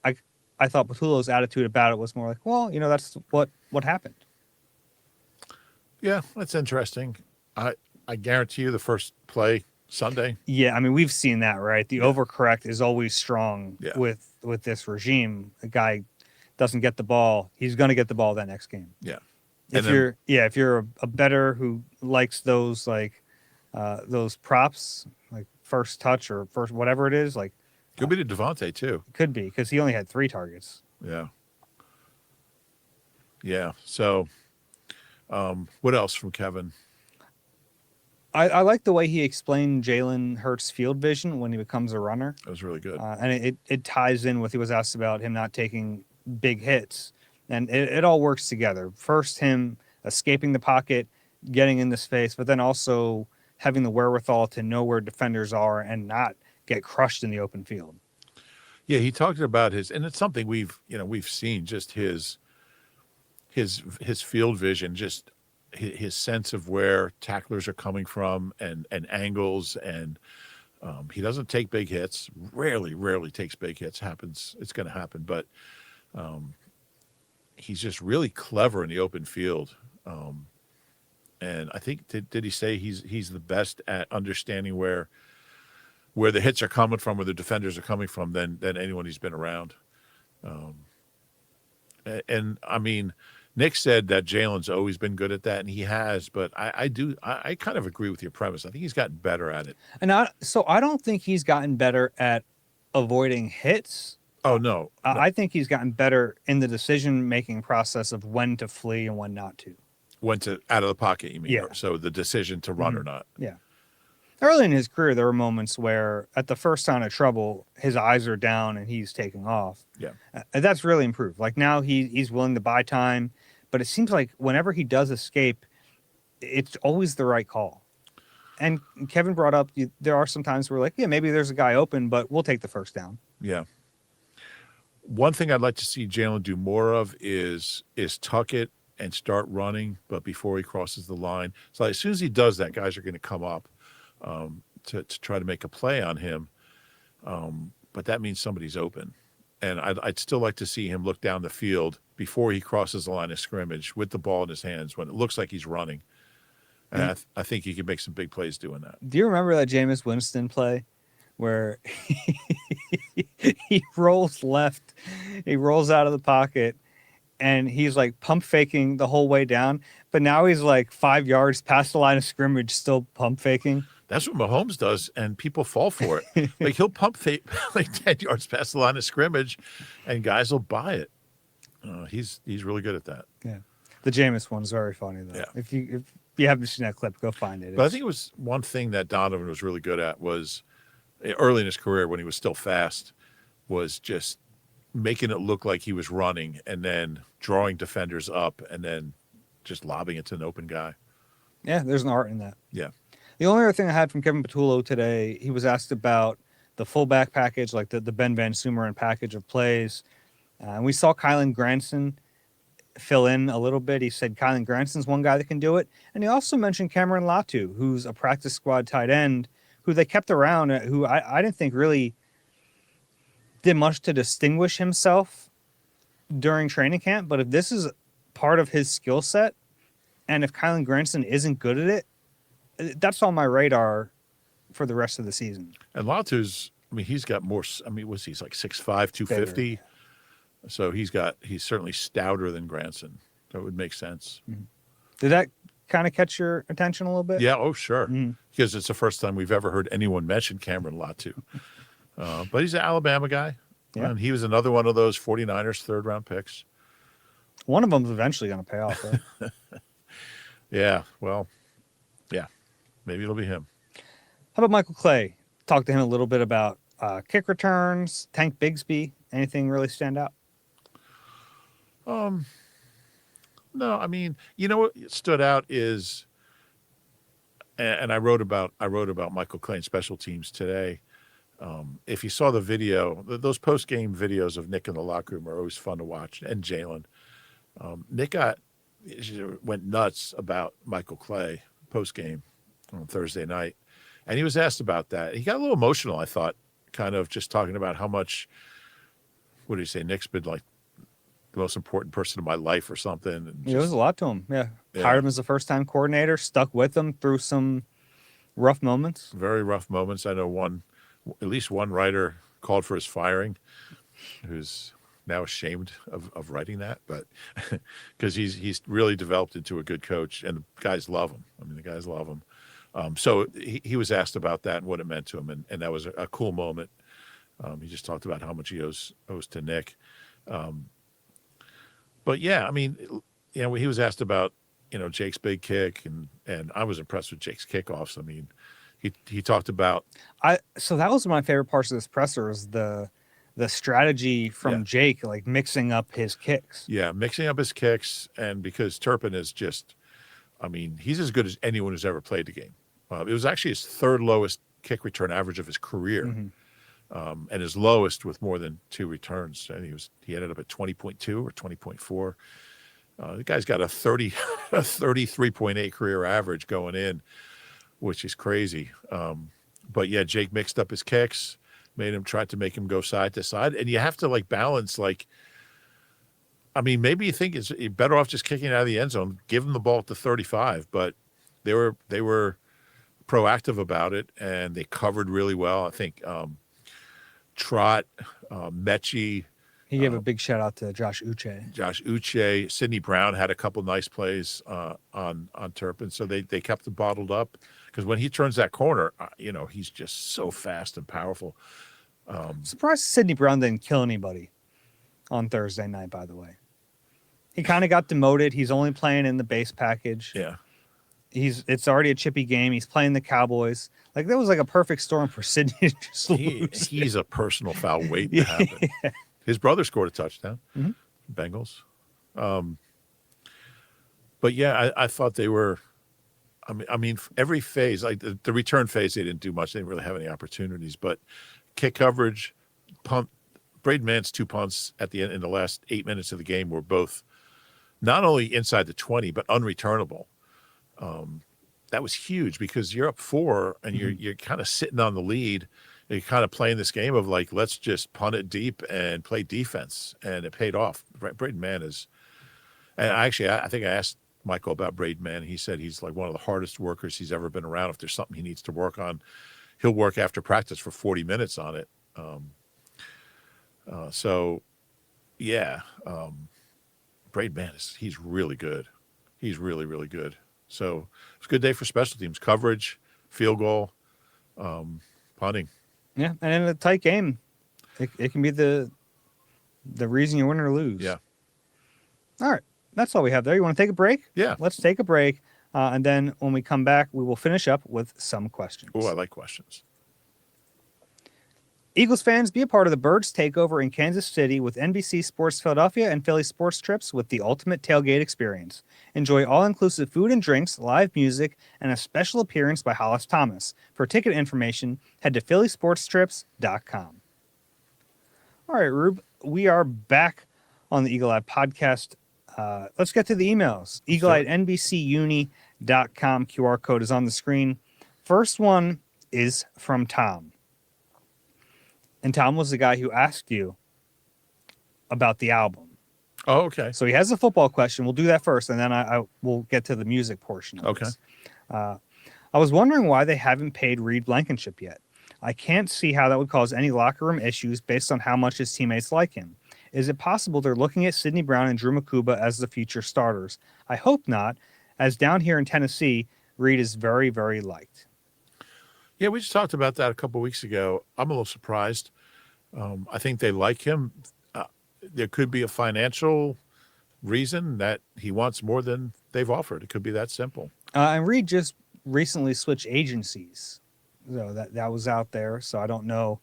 I thought Patullo's attitude about it was more like, well, that's what happened. Yeah, that's interesting. I guarantee you the first play Sunday. Yeah, I mean, we've seen that, right? The overcorrect is always strong with this regime. A guy doesn't get the ball, he's going to get the ball that next game. Yeah. If you're a bettor who likes those those props, like first touch or first whatever it is, like could be to Devontae too. Could be, because he only had 3 targets. Yeah. Yeah. So, what else from Kevin? I like the way he explained Jalen Hurts' field vision when he becomes a runner. That was really good. And it ties in with, he was asked about him not taking big hits. And it all works together. First, him escaping the pocket, getting in the space, but then also having the wherewithal to know where defenders are and not get crushed in the open field. Yeah, he talked about and it's something we've seen, just his field vision, just his sense of where tacklers are coming from and angles, and he doesn't take big hits. Rarely takes big hits. It's going to happen, but he's just really clever in the open field. And I think did he say he's the best at understanding where the hits are coming from, where the defenders are coming from than anyone he's been around. And I mean, Nick said that Jalen's always been good at that, and he has, but I kind of agree with your premise. I think he's gotten better at it. And I don't think he's gotten better at avoiding hits. Oh, no. I think he's gotten better in the decision-making process of when to flee and when not to. When to out of the pocket, you mean? Yeah. So the decision to run or not. Yeah. Early in his career, there were moments where at the first sign of trouble, his eyes are down and he's taking off. Yeah. And that's really improved. Like, now he's willing to buy time, but it seems like whenever he does escape, it's always the right call. And Kevin brought up, there are some times where like, maybe there's a guy open, but we'll take the first down. Yeah. One thing I'd like to see Jaylen do more of is tuck it and start running, but before he crosses the line. So as soon as he does that, guys are going to come up to try to make a play on him. But that means somebody's open. And I'd still like to see him look down the field before he crosses the line of scrimmage with the ball in his hands when it looks like he's running. And I think he can make some big plays doing that. Do you remember that Jameis Winston play where he rolls left, he rolls out of the pocket, and he's like pump faking the whole way down, but now he's like 5 yards past the line of scrimmage, still pump faking? That's what Mahomes does, and people fall for it. Like he'll pump fake like 10 yards past the line of scrimmage, and guys will buy it. He's really good at that. Yeah, the Jameis one's very funny though. Yeah. If you haven't seen that clip, go find it. But I think it was one thing that Donovan was really good at was early in his career when he was still fast, was just making it look like he was running and then drawing defenders up and then just lobbing it to an open guy. Yeah, there's an art in that. Yeah. The only other thing I had from Kevin Patullo today, he was asked about the fullback package, like the Ben Van Sumeren package of plays. And we saw Kylan Granson fill in a little bit. He said Kylan Granson's one guy that can do it. And he also mentioned Cameron Latu, who's a practice squad tight end, who they kept around, who I didn't think really did much to distinguish himself during training camp. But if this is part of his skill set, and if Kylan Granson isn't good at it, that's on my radar for the rest of the season. And Latu's, I mean, he's got more, I mean, he's like 6'5", 250. Bigger. So he's certainly stouter than Granson. That would make sense. Mm-hmm. Did that kind of catch your attention a little bit? Yeah, oh, sure. Mm-hmm. Because it's the first time we've ever heard anyone mention Cameron Latu. But he's an Alabama guy. Yeah. And he was another one of those 49ers third-round picks. One of them's eventually going to pay off, right? Yeah, well, yeah. Maybe it'll be him. How about Michael Clay? Talk to him a little bit about kick returns, Tank Bigsby. Anything really stand out? No, I mean, you know what stood out is, and I wrote about Michael Clay and special teams today. If you saw the video, those post-game videos of Nick in the locker room are always fun to watch, and Jaylen. Nick went nuts about Michael Clay post-game on Thursday night, and he was asked about that. He got a little emotional, I thought, kind of just talking about how much, what did he say, Nick's been like the most important person in my life or something. And It was a lot to him. Yeah. Hired him as a first-time coordinator, stuck with him through some rough moments. Very rough moments. I know at least one writer called for his firing, who's now ashamed of writing that, but because he's really developed into a good coach, and the guys love him. I mean, the guys love him. So he was asked about that and what it meant to him, and that was a cool moment. He just talked about how much he owes to Nick. But yeah, I mean, you know, he was asked about, you know, Jake's big kick, and I was impressed with Jake's kickoffs. I mean, he talked about. So that was one of my favorite parts of this presser, is the strategy from Jake, like mixing up his kicks. Yeah, mixing up his kicks, and because Turpin is just, I mean, he's as good as anyone who's ever played the game. It was actually his third lowest kick return average of his career, and his lowest with more than 2 returns. And he ended up at 20.2 or 20.4. The guy's got a 33.8 career average going in, which is crazy. But yeah, Jake mixed up his kicks, tried to make him go side to side, and you have to like balance. Like, I mean, maybe you think you're better off just kicking it out of the end zone, give him the ball at the 35, but they were proactive about it, and they covered really well. I think Trot, Mechie. He gave a big shout out to Josh Uche. Sidney Brown had a couple nice plays on Turpin, so they kept it bottled up, because when he turns that corner, you know, he's just so fast and powerful. Surprised Sidney Brown didn't kill anybody on Thursday night, by the way. He kind of got demoted. He's only playing in the base package. Yeah. It's already a chippy game. He's playing the Cowboys. Like, that was like a perfect storm for Sidney to just lose. He's a personal foul waiting to happen. Yeah. His brother scored a touchdown. Bengals. But yeah, I thought they were. I mean, every phase, like the return phase, they didn't do much. They didn't really have any opportunities. But kick coverage, punt. Braden Mann's 2 punts at the end in the last 8 minutes of the game were both not only inside the 20 but unreturnable. That was huge, because you're up 4 and you're kind of sitting on the lead. You're kind of playing this game of like, let's just punt it deep and play defense, and it paid off. Braden Mann is, and I think I asked Michael about Braden Mann. He said he's like one of the hardest workers he's ever been around. If there's something he needs to work on, he'll work after practice for 40 minutes on it. So yeah, Braden Mann he's really good. He's really, really good. So it's a good day for special teams. Coverage, field goal, punting. Yeah, and in a tight game, it can be the reason you win or lose. Yeah. All right, that's all we have there. You want to take a break? Yeah. Let's take a break, and then when we come back, we will finish up with some questions. Oh, I like questions. Eagles fans, be a part of the Birds Takeover in Kansas City with NBC Sports Philadelphia and Philly Sports Trips with the ultimate tailgate experience. Enjoy all-inclusive food and drinks, live music, and a special appearance by Hollis Thomas. For ticket information, head to phillysportstrips.com. All right, Rube, we are back on the Eagle Eye podcast. Let's get to the emails. Eagle-Eye at NBCUni.com. QR code is on the screen. First one is from Tom. And Tom was the guy who asked you about the album. Oh, okay. So he has a football question. We'll do that first, and then I will get to the music portion of Okay. this. I was wondering why they haven't paid Reed Blankenship yet. I can't see how that would cause any locker room issues based on how much his teammates like him. Is it possible they're looking at Sidney Brown and Drew Makuba as the future starters? I hope not, as down here in Tennessee, Reed is very, very liked. Yeah, we just talked about that a couple of weeks ago. I'm a little surprised. I think they like him. There could be a financial reason that he wants more than they've offered. It could be that simple. And Reed just recently switched agencies. So that was out there. So I don't know.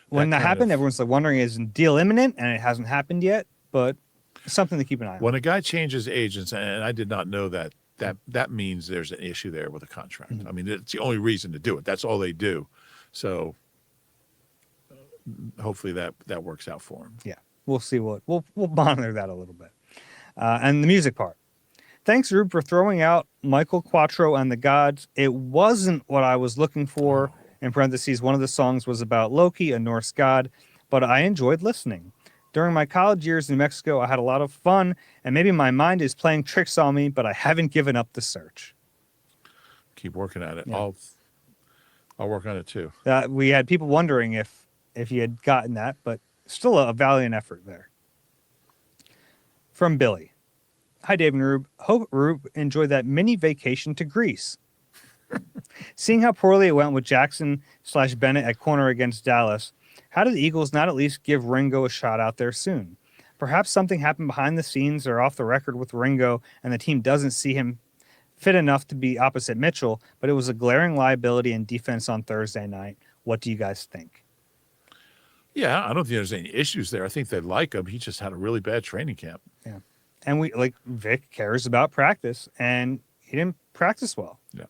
When that happened, everyone's like wondering, is the deal imminent? And it hasn't happened yet, but something to keep an eye on. When a guy changes agents, and I did not know that means there's an issue there with a contract. Mm-hmm. I mean, it's the only reason to do it. That's all they do. So hopefully that works out for him. Yeah, we'll see we'll monitor that a little bit. And the music part. Thanks, Rube, for throwing out Michael Quattro and the Gods. It wasn't what I was looking for. In parentheses, one of the songs was about Loki, a Norse god, but I enjoyed listening. During my college years in New Mexico, I had a lot of fun, and maybe my mind is playing tricks on me, but I haven't given up the search. Keep working at it. Yeah. I'll work on it too. We had people wondering if you had gotten that, but still a valiant effort there. From Billy. Hi, Dave and Rube. Hope Rube enjoyed that mini vacation to Greece. Seeing how poorly it went with Jackson/Bennett at corner against Dallas, how did the Eagles not at least give Ringo a shot out there soon? Perhaps something happened behind the scenes or off the record with Ringo, and the team doesn't see him fit enough to be opposite Mitchell, but it was a glaring liability in defense on Thursday night. What do you guys think? Yeah, I don't think there's any issues there. I think they like him. He just had a really bad training camp. Yeah. And Vic cares about practice, and he didn't practice well. Yeah.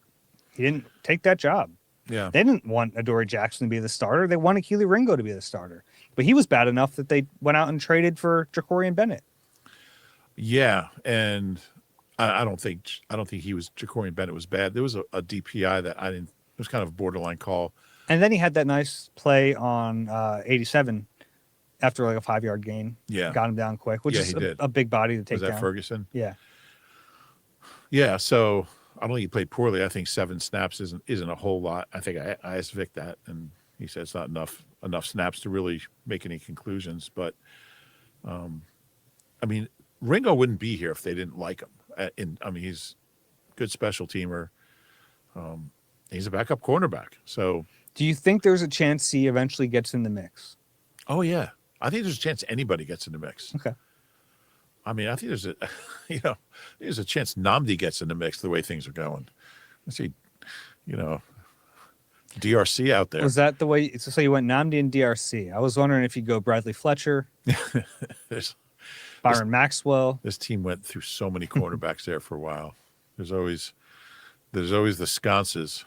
He didn't take that job. Yeah. They didn't want Adoree Jackson to be the starter. They wanted Keely Ringo to be the starter. But he was bad enough that they went out and traded for Jacorian Bennett. Yeah, and I don't think Jacorian Bennett was bad. There was a DPI that it was kind of a borderline call. And then he had that nice play on 87 after like a 5-yard gain. Yeah. Got him down quick, which is a big body to take down. Was that down. Ferguson? Yeah. Yeah, so I don't think he played poorly. I think 7 snaps isn't a whole lot. I think I asked Vic that, and he said it's not enough snaps to really make any conclusions. But, I mean, Ringo wouldn't be here if they didn't like him. He's a good special teamer. He's a backup cornerback. So, do you think there's a chance he eventually gets in the mix? Oh yeah, I think there's a chance anybody gets in the mix. Okay. I mean, I think there's a chance Nnamdi gets in the mix the way things are going. I see, DRC out there. Was that the way? So you went Nnamdi and DRC. I was wondering if you'd go Bradley Fletcher, Byron Maxwell. This team went through so many cornerbacks there for a while. There's always the sconces.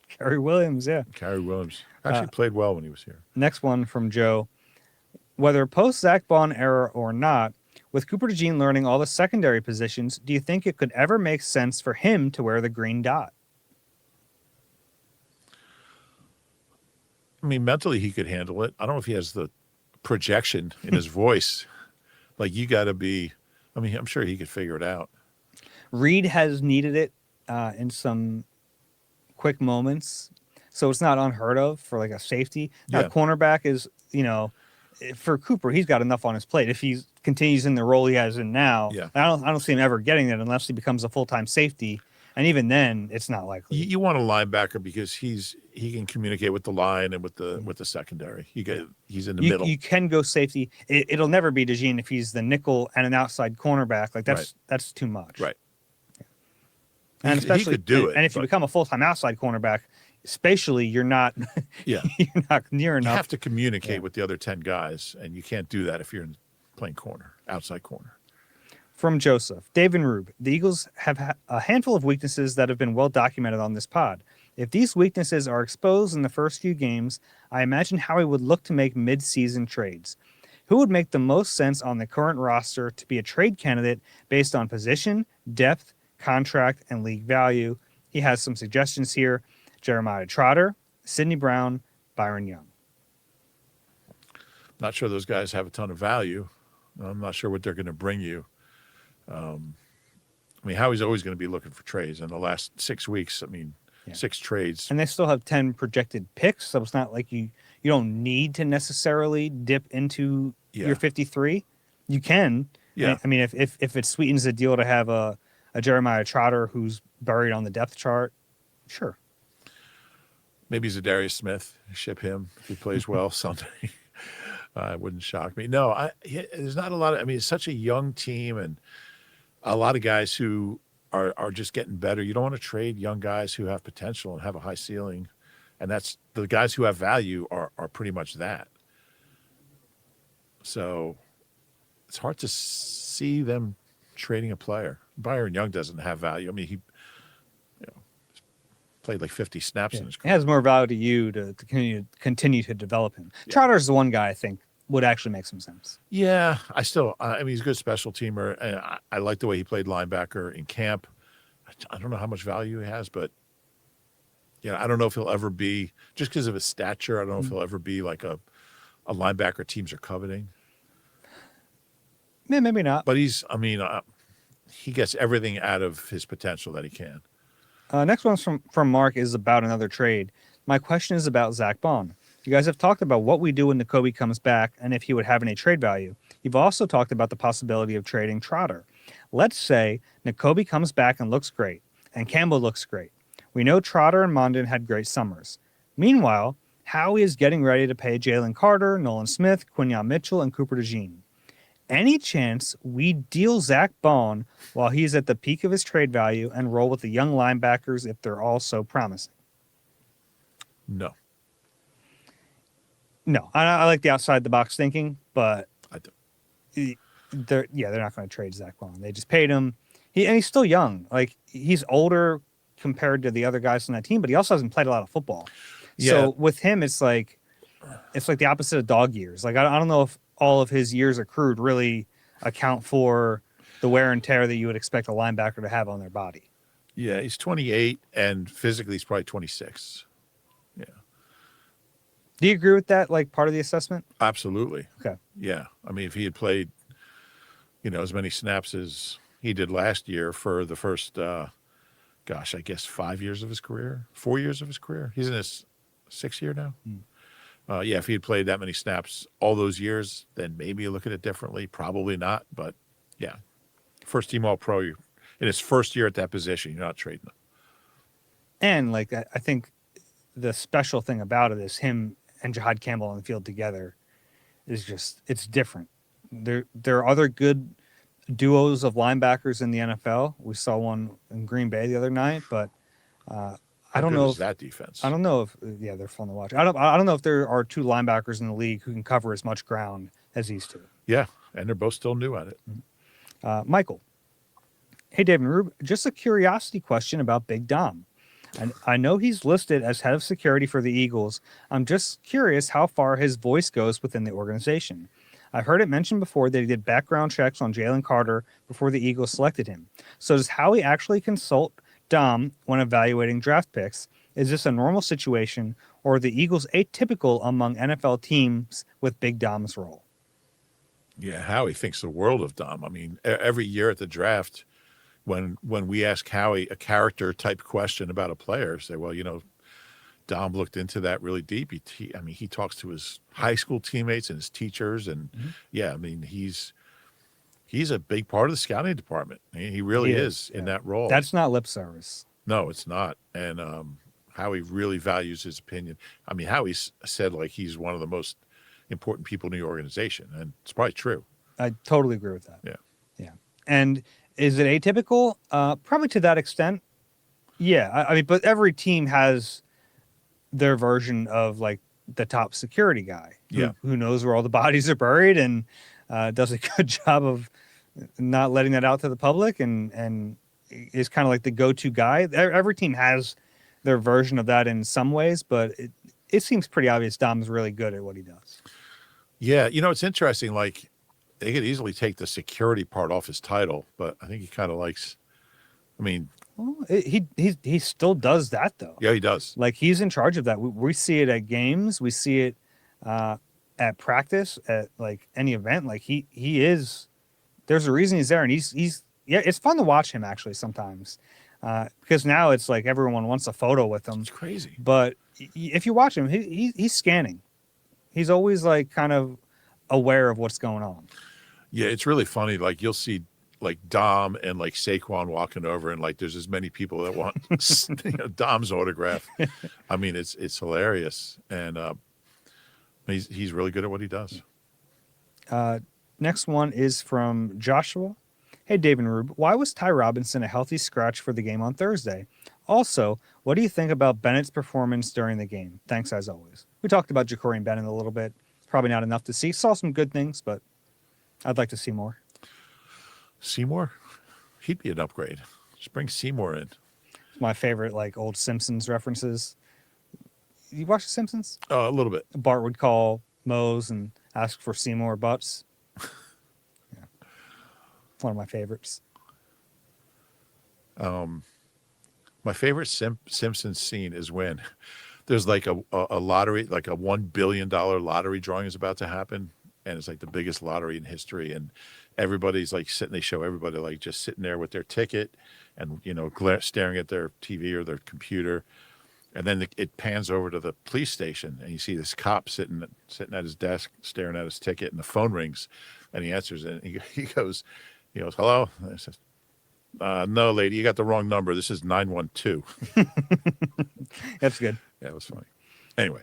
Kerry Williams, yeah. Kerry Williams actually played well when he was here. Next one from Joe. Whether post-Zach Bond era or not, with Cooper DeJean learning all the secondary positions, do you think it could ever make sense for him to wear the green dot? I mean, mentally he could handle it. I don't know if he has the projection in his voice. Like, you got to be, I'm sure he could figure it out. Reed has needed it in some quick moments, so it's not unheard of for like a safety. Now, cornerback is, for Cooper, he's got enough on his plate. If he continues in the role he has in now, I don't see him ever getting it unless he becomes a full-time safety, And even then, it's not likely. You want a linebacker because he can communicate with the line and with the secondary. He's in the middle. You can go safety. It'll never be DeJean if he's the nickel and an outside cornerback. Like that's too much. Right. And especially, he could do it. And if you become a full-time outside cornerback, spatially, you're not. Yeah. You're not near enough. You have to communicate with the other 10 guys, and you can't do that if you're playing outside corner. From Joseph, Dave and Rube, the Eagles have a handful of weaknesses that have been well documented on this pod. If these weaknesses are exposed in the first few games, I imagine Howie would look to make mid-season trades. Who would make the most sense on the current roster to be a trade candidate based on position, depth, contract, and league value? He has some suggestions here. Jeremiah Trotter, Sidney Brown, Byron Young. Not sure those guys have a ton of value. I'm not sure what they're going to bring you. I mean, Howie's always going to be looking for trades. In the last 6 weeks, 6 trades. And they still have 10 projected picks, so it's not like you don't need to necessarily dip into your 53. You can. Yeah. I mean, if it sweetens the deal to have a Jeremiah Trotter who's buried on the depth chart, sure. Maybe Zadarius Smith. Ship him if he plays well Sunday. It wouldn't shock me. No, there's not a lot of. I mean, it's such a young team and a lot of guys who are just getting better. You don't want to trade young guys who have potential and have a high ceiling, and that's the guys who have value are pretty much that. So it's hard to see them trading a player. Byron Young doesn't have value. I mean, he played like 50 snaps in his career. It has more value to you to continue to develop him. Yeah. Trotter's the one guy I think would actually make some sense. Yeah, I mean, he's a good special teamer. And I like the way he played linebacker in camp. I don't know how much value he has, but I don't know if he'll ever be, just because of his stature, I don't know if he'll ever be like a linebacker teams are coveting. Yeah, maybe not. But he gets everything out of his potential that he can. Next one's from Mark is about another trade. My question is about Zach Bond. You guys have talked about what we do when Nakobe comes back and if he would have any trade value. You've also talked about the possibility of trading Trotter. Let's say Nakobe comes back and looks great, and Campbell looks great. We know Trotter and Mondon had great summers. Meanwhile, Howie is getting ready to pay Jalen Carter, Nolan Smith, Quinyon Mitchell, and Cooper DeJean. Any chance we deal Zach Bond while he's at the peak of his trade value and roll with the young linebackers if they're all so promising? No. I like the outside the box thinking, but I don't. They're not going to trade Zach Bond. They just paid him. And he's still young. Like, he's older compared to the other guys on that team, but he also hasn't played a lot of football. Yeah. So with him, it's like the opposite of dog years. Like, I don't know if all of his years accrued really account for the wear and tear that you would expect a linebacker to have on their body. Yeah, he's 28, and physically he's probably 26. Yeah. Do you agree with that, like, part of the assessment? Absolutely. Okay. Yeah. I mean, if he had played, as many snaps as he did last year for the first, I guess 5 years of his career, 4 years of his career. He's in his 6th year now. If he had played that many snaps all those years, then maybe you look at it differently. Probably not, but yeah. First team All-Pro, in his first year at that position, you're not trading him. And, like, I think the special thing about it is him and Jahad Campbell on the field together is just, it's different. There are other good duos of linebackers in the NFL. We saw one in Green Bay the other night, but I don't know if that defense. I don't know if they're fun to watch. I don't know if there are 2 linebackers in the league who can cover as much ground as these 2. Yeah, and they're both still new at it. Michael, hey Dave and Rube, just a curiosity question about Big Dom. And I know he's listed as head of security for the Eagles. I'm just curious how far his voice goes within the organization. I've heard it mentioned before that he did background checks on Jalen Carter before the Eagles selected him. So does Howie actually consult Dom when evaluating draft picks? Is this a normal situation, or are the Eagles atypical among NFL teams with Big Dom's role? Yeah, Howie thinks the world of Dom. I mean, every year at the draft, when we ask Howie a character type question about a player, say, well, Dom looked into that really deep. He talks to his high school teammates and his teachers, and he he's a big part of the scouting department. He really He is in that role. That's not lip service. No, it's not. And Howie really values his opinion. I mean, Howie said like he's one of the most important people in the organization, and it's probably true. I totally agree with that. Yeah. Yeah. And is it atypical? Probably to that extent. Yeah. I mean, but every team has their version of like the top security guy who knows where all the bodies are buried and does a good job of not letting that out to the public and is kind of like the go-to guy. Every team has their version of that in some ways, but it seems pretty obvious Dom's really good at what he does. Yeah. You know, it's interesting. Like, they could easily take the security part off his title, but I think he kind of likes, I mean. Well, he still does that, though. Yeah, he does. Like, he's in charge of that. We see it at games. We see it at practice, at, like, any event. Like, he is, there's a reason he's there, and he's it's fun to watch him, actually, sometimes. Because now it's like everyone wants a photo with him. It's crazy. But if you watch him, he's scanning. He's always, like, kind of aware of what's going on. Yeah, it's really funny. Like, you'll see like Dom and like Saquon walking over, and like there's as many people that want Dom's autograph. I mean, it's hilarious, and he's really good at what he does. Next one is from Joshua. Hey, Dave and Rube, why was Ty Robinson a healthy scratch for the game on Thursday? Also, what do you think about Bennett's performance during the game? Thanks as always. We talked about Ja'Cory Bennett a little bit. Probably not enough to see. Saw some good things, but I'd like to see more. Seymour? He'd be an upgrade. Just bring Seymour in. It's my favorite, like, old Simpsons references. You watch The Simpsons? Oh, a little bit. Bart would call Mose and ask for Seymour Butts. Yeah. One of my favorites. My favorite Simpsons scene is when there's like a lottery, like a $1 billion lottery drawing is about to happen. And it's like the biggest lottery in history. And everybody's like they show everybody like just sitting there with their ticket and, you know, staring at their TV or their computer. And then it pans over to the police station and you see this cop sitting at his desk, staring at his ticket, and the phone rings and he answers it. And he goes, hello? And I says, no, lady, you got the wrong number. This is 912. That's good. Yeah, it was funny. Anyway.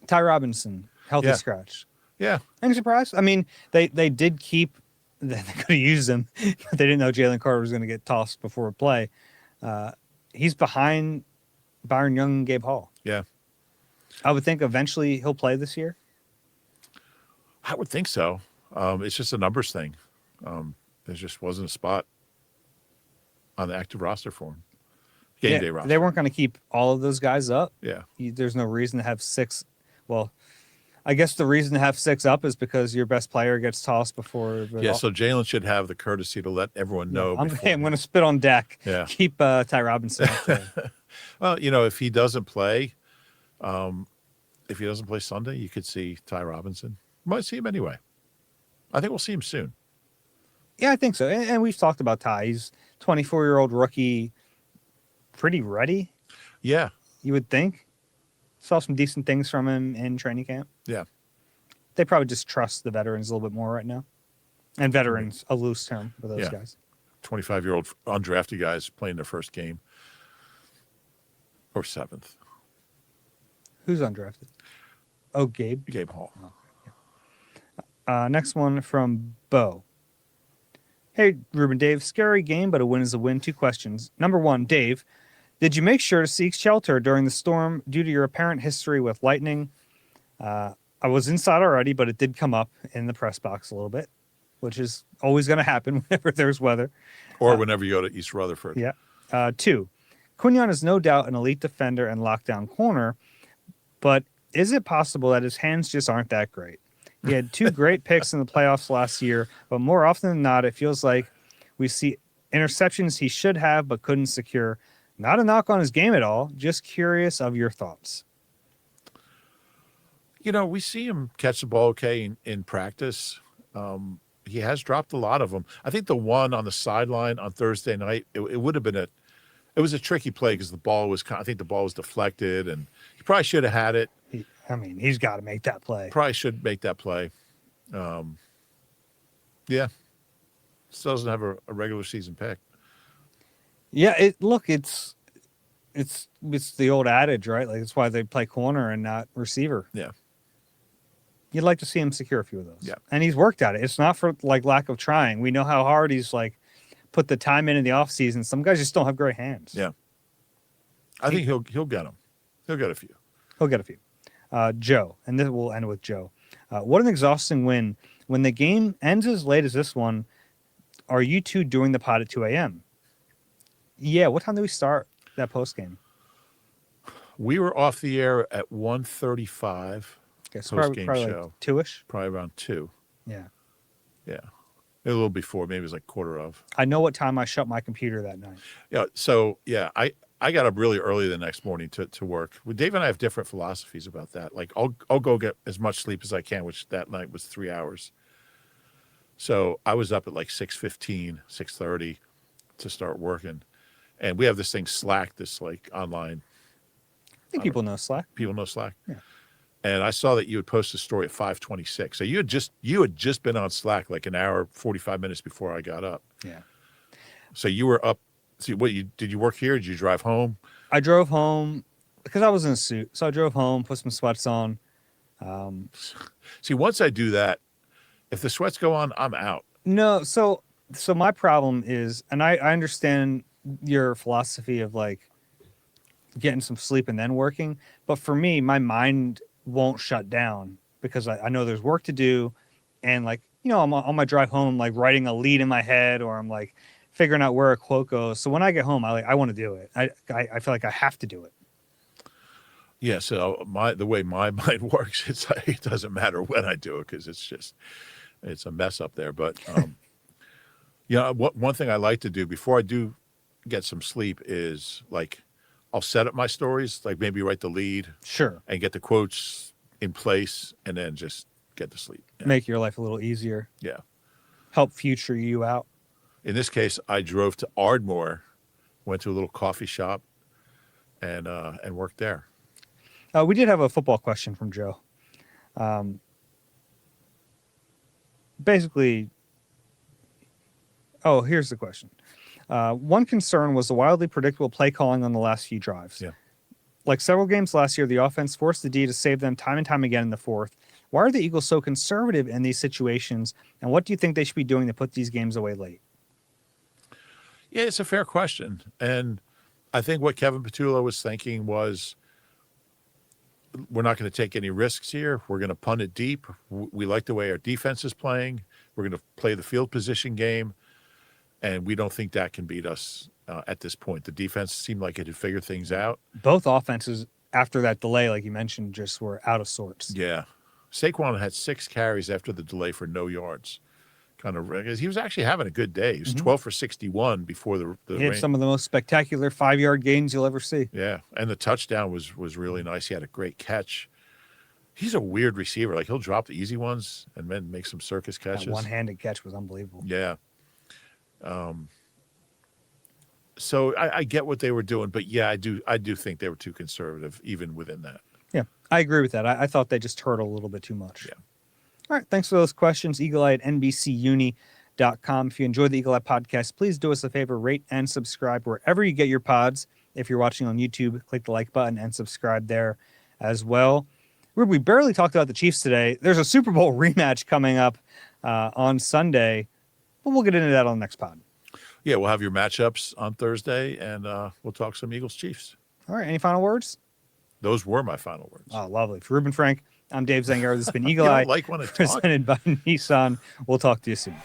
Ty Robinson, healthy scratch. Yeah. I'm surprised. I mean, they did keep, they could have used him, but they didn't know Jalen Carter was going to get tossed before a play. He's behind Byron Young and Gabe Hall. Yeah. I would think eventually he'll play this year. I would think so. It's just a numbers thing. There just wasn't a spot on the active roster for him. Game day roster. They weren't going to keep all of those guys up. Yeah. There's no reason to have six. Well, I guess the reason to have six up is because your best player gets tossed before. Yeah, so Jaylen should have the courtesy to let everyone know. I'm going to spit on deck. Yeah. Keep Ty Robinson up there. Well, if he doesn't play, Sunday, you could see Ty Robinson. You might see him anyway. I think we'll see him soon. Yeah, I think so. And we've talked about Ty. He's 24-year-old rookie, pretty ready. Yeah. You would think. Saw some decent things from him in training camp. Yeah. They probably just trust the veterans a little bit more right now. And veterans, a loose term for those guys. 25-year-old undrafted guys playing their first game. Or seventh. Who's undrafted? Oh, Gabe? Gabe Hall. Oh, yeah. Next one from Bo. Hey, Reuben, Dave. Scary game, but a win is a win. 2 questions. Number 1, Dave, did you make sure to seek shelter during the storm due to your apparent history with lightning? I was inside already, but it did come up in the press box a little bit, which is always going to happen whenever there's weather. Or whenever you go to East Rutherford. Yeah. 2, Quinion is no doubt an elite defender and lockdown corner, but is it possible that his hands just aren't that great? He had 2 great picks in the playoffs last year, but more often than not, it feels like we see interceptions he should have but couldn't secure. Not a knock on his game at all. Just curious of your thoughts. We see him catch the ball okay in practice. He has dropped a lot of them. I think the one on the sideline on Thursday night, it would have been it was a tricky play because I think the ball was deflected and he probably should have had it. He's got to make that play. Probably should make that play. Yeah. Still doesn't have a regular season pick. Yeah, it's the old adage, right? Like it's why they play corner and not receiver. Yeah. You'd like to see him secure a few of those. Yeah. And he's worked at it. It's not for like lack of trying. We know how hard he's like put the time in the offseason. Some guys just don't have great hands. Yeah. I think he'll get them. He'll get a few. He'll get a few. Joe, and then we'll end with Joe. What an exhausting win. When the game ends as late as this one, are you two doing the pod at 2 a.m.? Yeah. What time do we start that post game? We were off the air at 1:35. Okay, so Post-game probably show. like 2-ish. Probably around 2. Yeah. Yeah. A little before, maybe it was like quarter of. I know what time I shut my computer that night. Yeah. So yeah, I got up really early the next morning to work. Well, Dave and I have different philosophies about that. Like I'll go get as much sleep as I can, which that night was 3 hours. So I was up at like 6:15, 6:30 to start working. And we have this thing Slack, this like online. I think people know Slack. People know Slack. Yeah. And I saw that you had posted a story at 5:26. So you had just been on Slack like an hour, 45 minutes before I got up. Yeah. So you were up. See, did you work here? Did you drive home? I drove home because I was in a suit. So I drove home, put some sweats on. See, once I do that, if the sweats go on, I'm out. No, so my problem is, and I understand your philosophy of like getting some sleep and then working, but for me, my mind won't shut down because I know there's work to do, and like, you know, I'm on my drive home like writing a lead in my head, or I'm like figuring out where a quote goes. So when I get home, I want to do it. I feel like I have to do it. Yeah. So the way my mind works, it doesn't matter when I do it because it's a mess up there. But one thing I like to do before I do get some sleep is like I'll set up my stories, like maybe write the lead, Sure, and get the quotes in place, and then just get to sleep. Yeah. make your life a little easier. Yeah. Help future you out. In this case, I drove to Ardmore, went to a little coffee shop, and worked there. We did have a football question from Joe. Basically, here's the question. One concern was the wildly predictable play calling on the last few drives. Yeah. Like several games last year, the offense forced the D to save them time and time again in the fourth. Why are the Eagles so conservative in these situations, and what do you think they should be doing to put these games away late? Yeah, it's a fair question. And I think what Kevin Petullo was thinking was, we're not going to take any risks here. We're going to punt it deep. We like the way our defense is playing. We're going to play the field position game. And we don't think that can beat us at this point. The defense seemed like it had figured things out. Both offenses, after that delay, like you mentioned, just were out of sorts. Yeah. Saquon had 6 carries after the delay for no yards. He was actually having a good day. He was 12 for 61 before the He had some of the most spectacular 5-yard gains you'll ever see. Yeah, and the touchdown was really nice. He had a great catch. He's a weird receiver. Like, he'll drop the easy ones and then make some circus catches. That one-handed catch was unbelievable. Yeah. So I get what they were doing, but yeah, I do think they were too conservative even within that. Yeah, I agree with that. I thought they just hurtled a little bit too much. Yeah. All right, thanks for those questions. eagleeye@nbcuni.com. If you enjoyed the Eagle Eye podcast, please do us a favor, rate and subscribe wherever you get your pods. If you're watching on YouTube, click the like button and subscribe there as well. We barely talked about the Chiefs today. There's a Super Bowl rematch coming up on Sunday, but we'll get into that on the next pod. Yeah, we'll have your matchups on Thursday, and we'll talk some Eagles-Chiefs. All right, any final words? Those were my final words. Oh, lovely. For Reuben Frank, I'm Dave Zangaro. This has been Eagle Eye, like when I talk. presented by Nissan. We'll talk to you soon.